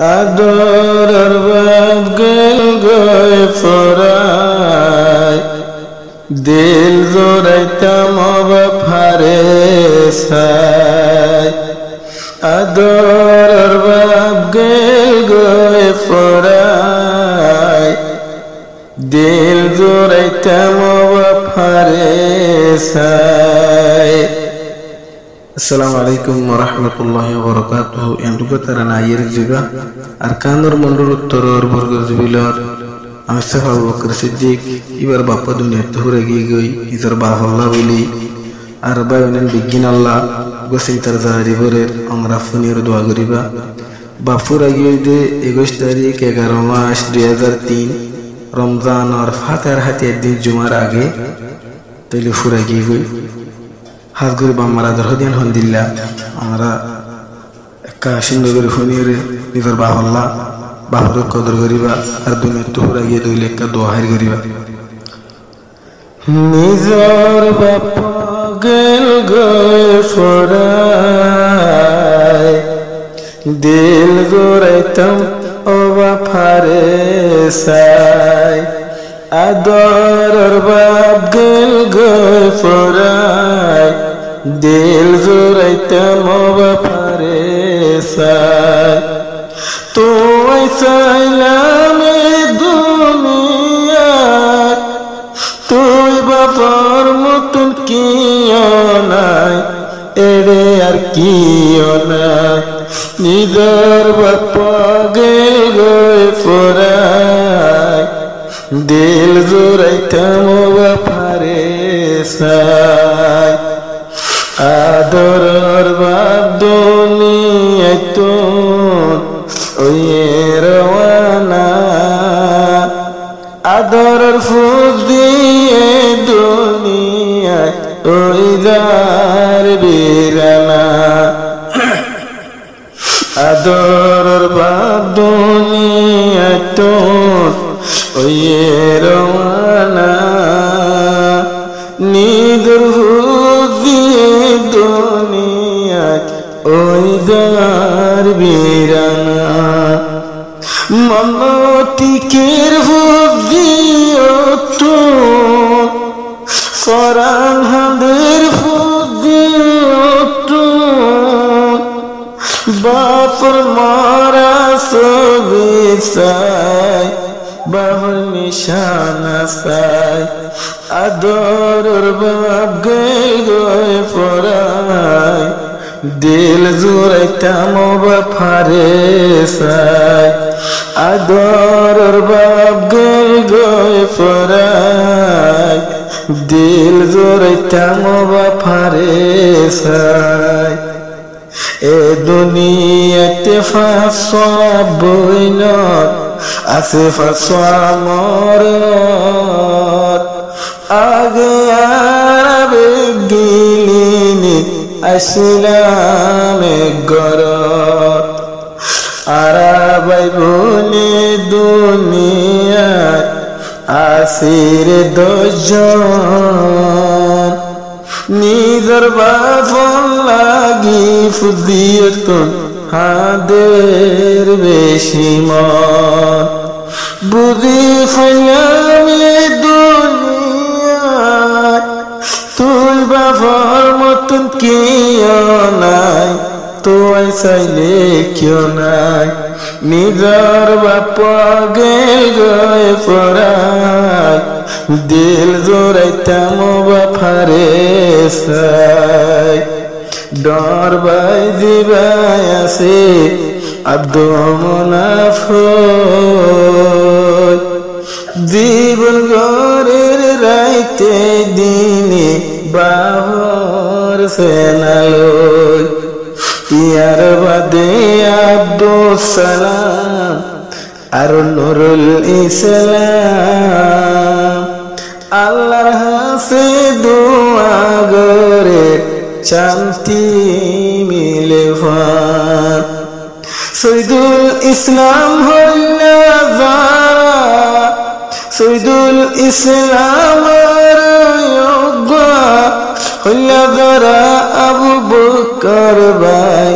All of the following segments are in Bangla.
আদরের বাপ গেল গয়ে ফরাই দিল জোড়াইতাম বাফারে সাই আদরের বাপ গেল গয়ে ফরাই দিল জোড়াইতাম বাফারে সাই। আসসালামু আলাইকুম ওয়া রাহমাতুল্লাহি ওয়া বারাকাতুহু। এন্ডুকা তারানা আয়ের জিবা আরকানুর মন্ডল উত্তরর বর্গ জিবিলার আমি সাহেব আবু বকর সিদ্দিক এবার বাপ্পা দুনিয়াতে হুরে গই ইজার বাহাল্লাহ বলি আর বায়নের বিজ্ঞান আল্লাহ গোসিন্তার জাহারি ভরের আমরা ফোনের দোয়া করিবা বাপুর আগে দে 21 তারিখ 11 মাস 2003 রমজান আর ফাতের হাতে দিন জুমার আগে তাইলে ফুরা গই হাত গরিব আমরা দরদিন হন্দিল্লা আমরা একা সিন্ধুর ফোনের নিজের বাহাল্লাহ বাহুর কদর করিবা আর দুনিয়া তোহরা গিয়ে দইলে একটা দোয়া হার করিবা। নিজর বাপা গেল গয়ে ফরাই দিল জোড়াইতাম ও বাফারে সাই আদরের বাপ গেল গয়ে ফরাই দিল জোড়াইতাম ও বাফারে সাই। তুই চাইলাম দুনিয়া তুই বাবার মতন কিও নাই এরে আর কিও নাই নিজের বাপা গেল গয়ে ফরাই দিল জোড়াইতাম বাফারে সাই আদরের বাপ দুনিয়ায় তো ওই রওয়ানা আদরের ফুল দিয়ে দুনিয়ায় ওই যার বীরানা আদরের বাপ দুনিয়ায় তো ওই রওয়ানা নিজের ফুল দিয়ে দুনিয়ায় ওই যার বীরানা মমতিকের ভুদিও তো ফরান হাদের ভুদিও তো বাপর মারা সবি সাই বাহর নিশানা সাই আদরের বাপ গেল গয়ে ফরাই দিল জোড়াইতাম বাফারে সাই আদরের বাপ গেল গয়ে ফরাই দিল জোড়াইতাম বাফারে সাই। এ দুনিয়াতে ফাঁসা বইনত আছে ফাঁসা মরত আগে আর গিলিনি আসলাম গরত আরাবাই বনে দুনিয়ায় আসির দজন নিজের বাপন লাগি ফুদিয়তন হাদের বেশি মন বুঝি ফেলামি দুনিয়ায় তুই বাবার মতন কেউ নাই তোই চাইলে কেউ নাই নিজের বাপা গেল গয়ে ফরাই দিল জোড়াইতাম বাফারে সাই ডর বাই দিবাই আছে আব্দু মুনাফিক জীবন গরের রাইতে দিনে বাহর সেনালয় ইয়ার বাদে আব্দুল সালাম আর নুরুল ইসলাম আল্লাহর হাসে দোয়া করে শান্তি মিলে ভান শহীদুল ইসলাম হইলা যারা শহীদুল ইসলাম হইলা যারা আবু বকর ভাই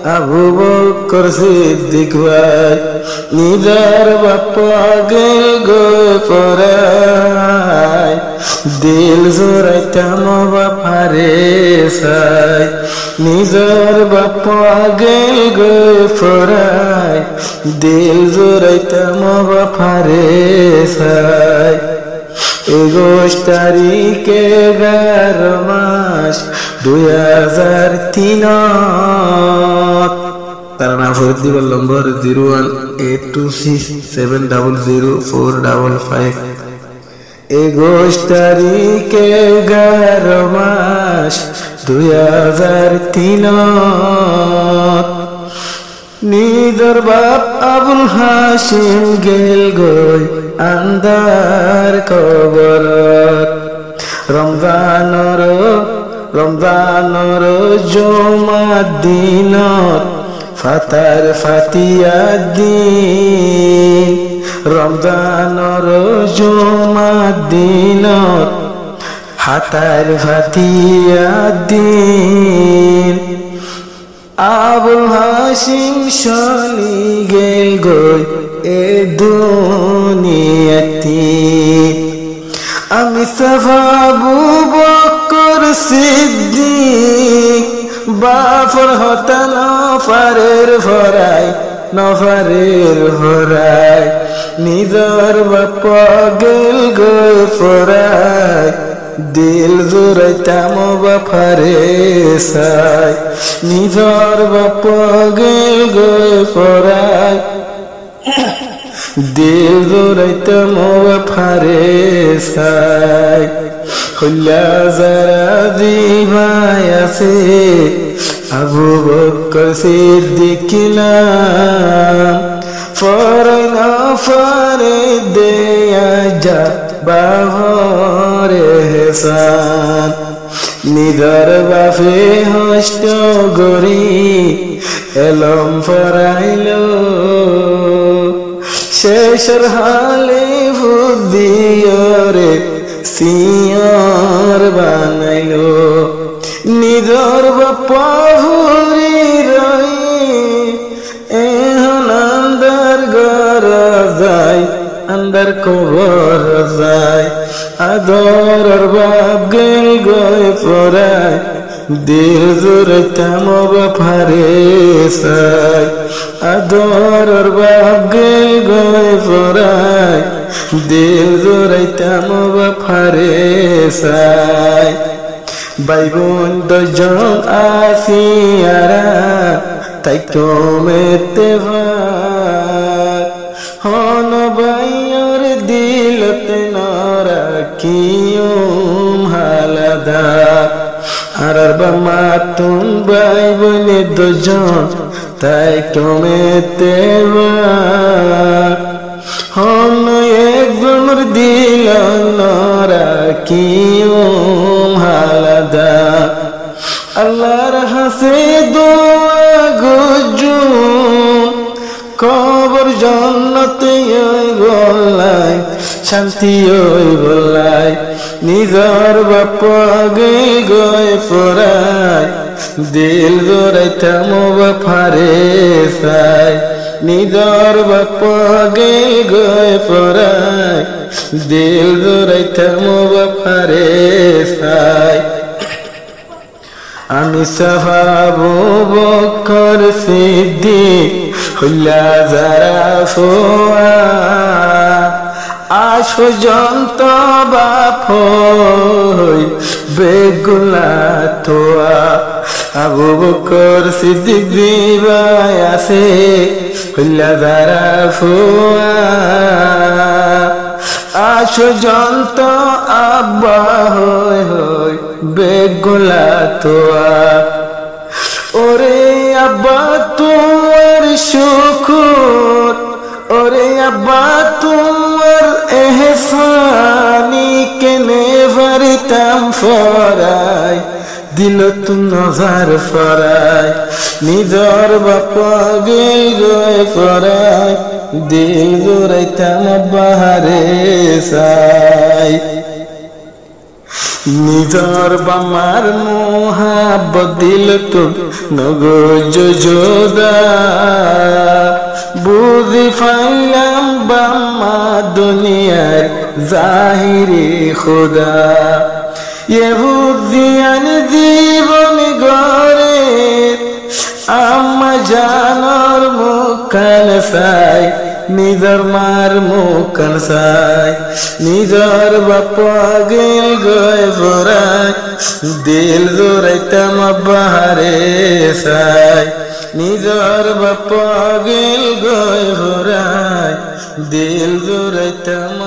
আবু বকর সিদ্দিক ভাই নিজের বাপ্পা গেল গো পরাই দিল জোরাইতাম বাপারে সাই নিজের বাপ্পা গেল গো পরাই দিল জোরাইতাম বাপারে সাই 21 তারিখে 11 মাস 2003 তার নাম ফরিদ দিবার নম্বর 01826700455 21 তারিখে 11 মাস 2003 নিদর বাপ আবুল হাশিম গেল গই আন্দার কবরত রমজানর জুমার দিনত ফাতার ফাতিয়া দিন রমজানর জুমার দিনত হাতার ফাতিয়া দিন আবুল হাশিম শনি গেল গই এ দুনিয়াতে আমি সাহাবু বকর সিদ্দিক বাফর হতা নফারের ভরাই নিজর বাপ্পা গেল গই ফরাই দিল জোরাইতাম বাপারে সাই নিজর বাপ্পা গেল গই ফরাই দিল জোরাইতাম বাপারে সাই হল্লা যারা দিভাই আছে আবু বকর সিদ্দিক নাম ফরাই না ফারে দেয়া যা বাহরে হেসান নিদর বাফে হষ্ট গরি এলম ফরাইল শেষর হালে বুদ্ধিয়রে সিয়র বানাইল নিদর বাপ্পা ভুরি রই এখন আন্দার ঘর যায় আন্দার কবর যায় আদর বাপ গেল গই পরাই দিল জোরাইতাম বাপারে সাই আদর বাপ গেল গই পরাই দিল জোরাইতাম বাপারে সাই ভাই বোন দুজন আসিয়ারা তাই কমেতে ভাই হন বাইয়র দিলতে নরাকিউম হালাদা আর বামাতুন ভাই বোনে দুজন তাই কমেতে ভাই হন একজনের দিল নরাকিউম হালাদা আল্লাহর হাসে দোয়া গুজুম কবর জন্নতে গলাই শান্তি ওই বলাই নিজর বাপ্পা গেল গই পরাই দিল জোরাইতাম বাপারে সাই নিজর বাপ্পা গেল গই পরাই দিল জোরাইতাম বাপারে সাই আমি সাহাবু বকর সিদ্দিক হল্লা যারা ফোয়া আজ পর্যন্ত বাপ হই বেগুলা তোয়া আবু বকর সিদ্দিক দিবাই আছে হল্লা যারা ফোয়া আজ পর্যন্ত আব্বা হই হই বেগুলা তোয়া ওরে আব্বা তোমার শুকুর ওরে আব্বা তোমার এহসানি কেনে ভরিতাম ফরাই দিল তুম নজার ফরাই নিজর বাপ্পা গেল গই ফরাই দিল জোরাইতাম বাহারে সাই নিজর বামার মোহাব্বত দিল তো নগজ যোদা বুঝি ফাইলাম বাম্মা দুনিয়ার জাহিরি খোদা ইহুদিয়ান জীবন গড়ে আম্মা জানর মুখান সাই নিজর মার মুখান সাই নিজর বাপা গেল গয় ভরাই দিল জোরাইতাম বাহারে সাই নিজর বাপা গেল গয় ভরাই দিল জোরাইতাম